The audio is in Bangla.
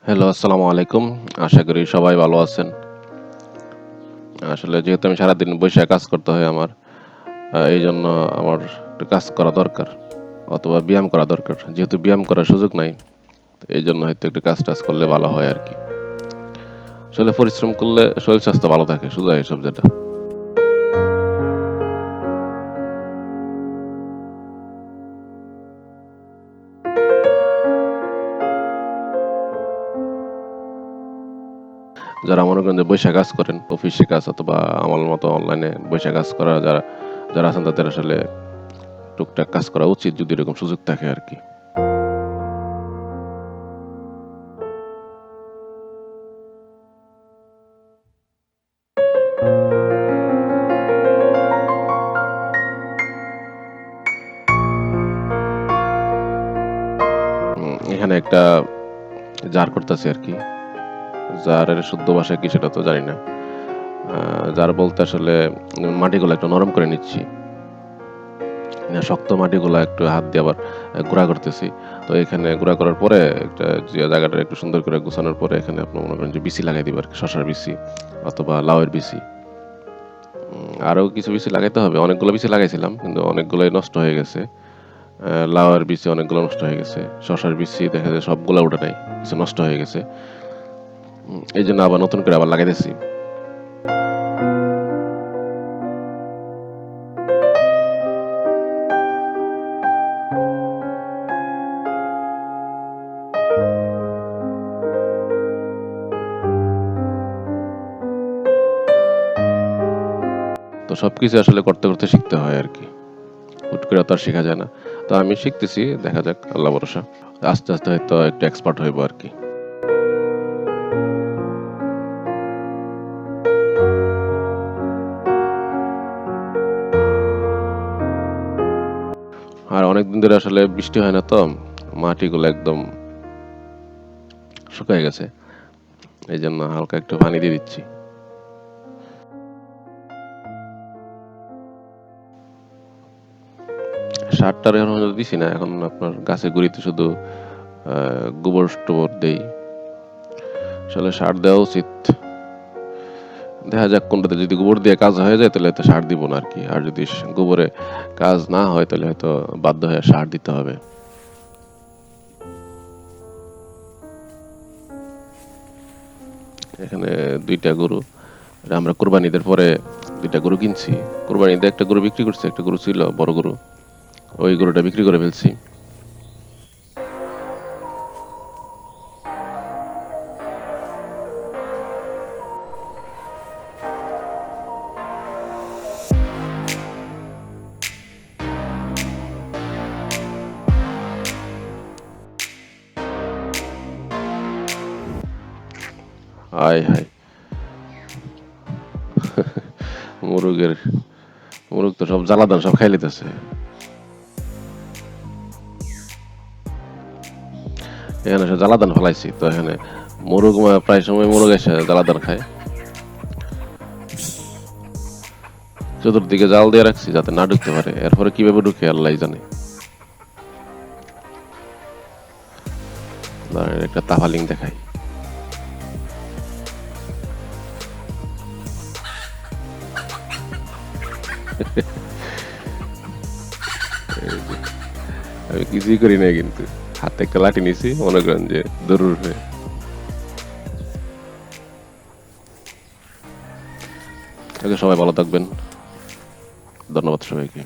হ্যালো, আসসালামু আলাইকুম। আশা করি সবাই ভালো আছেন। আসলে যেহেতু আমি সারাদিন বইসা কাজ করতে হয় আমার, এইজন্য আমার একটু কাজ করা দরকার অথবা ব্যায়াম করা দরকার। যেহেতু ব্যায়াম করার সুযোগ নাই, এইজন্য হয়তো একটু কাজ-টাজ করলে ভালো হয় আরকি। আসলে পরিশ্রম করলে শরীর স্বাস্থ্য ভালো থাকে, সোজা এসব যেটা। যারা মনে করেন যে বইসা কাজ করেন, অফিসে কাজ অথবা আমার মতো অনলাইনে বইসা কাজ করা যারা যারা আছেন তাদের আসলে টুকটাক কাজ করা উচিত যদি এরকম সুযোগ থাকে আরকি। এখানে একটা জার করতেছি আরকি। জারের শুদ্ধ ভাষা কি সেটা তো জানি না। আ জার বলতে আসলে মাটিগুলা একটু নরম করে নিচ্ছি। শক্ত মাটিগুলা একটু হাত দিয়ে আবার গুঁড়া করতেছি। তো এখানে গুঁড়া করার পরে একটা যে জায়গাটা একটু সুন্দর করে গুছানোর পরে এখানে আপনার মনে করেন যে বিচি লাগাই দিব আরকি। শসার বিচি অথবা লাউয়ের বিচি। আরো কিছু বিচি লাগাইতে হবে। অনেকগুলো বিচি লাগাইছিলাম কিন্তু অনেকগুলোই নষ্ট হয়ে গেছে। লাউয়ের বিচি অনেকগুলো নষ্ট হয়ে গেছে। শসার বিচি দেখা যায় সবগুলা উঠে নাই। কিছু নষ্ট হয়ে গেছে। এইজন্য আবার নতুন করে আবার লাগাইতেছি। তো সবকিছু আসলে করতে শিখতে হয় আরকি। হুট করে তো আর শেখা যায় না। তো আমি শিখতেছি, দেখা যাক আল্লাহ ভরসা। আস্তে হয়তো একটু এক্সপার্ট হইবো আরকি। আর অনেকদিন ধরে আসলে বৃষ্টি হয় না তো, মাটিগুলো একদম শুকায় গেছে। এইজন্য হালকা একটু পানি দিয়ে দিচ্ছি। সারটার এখন পর্যন্ত দিছি না। এখন আপনার গাছের গুঁড়িতে শুধু আ গোবর-টোবর দেই। আসলে সার দেওয়া উচিত। দেখা যাক কোনটাতে যদি গোবর দিয়ে কাজ হয়ে যায় তাহলে হয়তো সার দিব না আরকি। আর যদি গোবরে কাজ না হয় তাহলে হয়তো বাধ্য হয়ে সার দিতে হবে। এখানে ২ টা গরু। এটা আমরা কোরবানি ঈদের পরে ২ টা গরু কিনছি। কোরবানি ঈদে একটা গরু বিক্রি করছি। একটা গরু ছিল বড় গরু। ওই গরুটা বিক্রি করে ফেলছি। আয় হায়! মোরগের মোরগ তো সব জ্বালাতন সব খাইয়া লিতেছে। এখানে সব জ্বালাতন ফেলাইছি। তো এখানে মোরগ প্রায় সময় মোরগ এসে জ্বালাতন খায়। চতুর্দিকে জাল দিয়ে রাখছি যাতে না ঢুকতে পারে। এরপরে কিভাবে ঢুকে আল্লাহই জানে। দাঁড়ান একটা তাফালিং দেখাই। এই যে, আমি কিছুই করি নাই কিন্তু। হাতে একটা লাঠি নিছি মনে করেন যে দৌড় হয়ে। ওকে সবাই ভালো থাকবেন। ধন্যবাদ সবাইকে।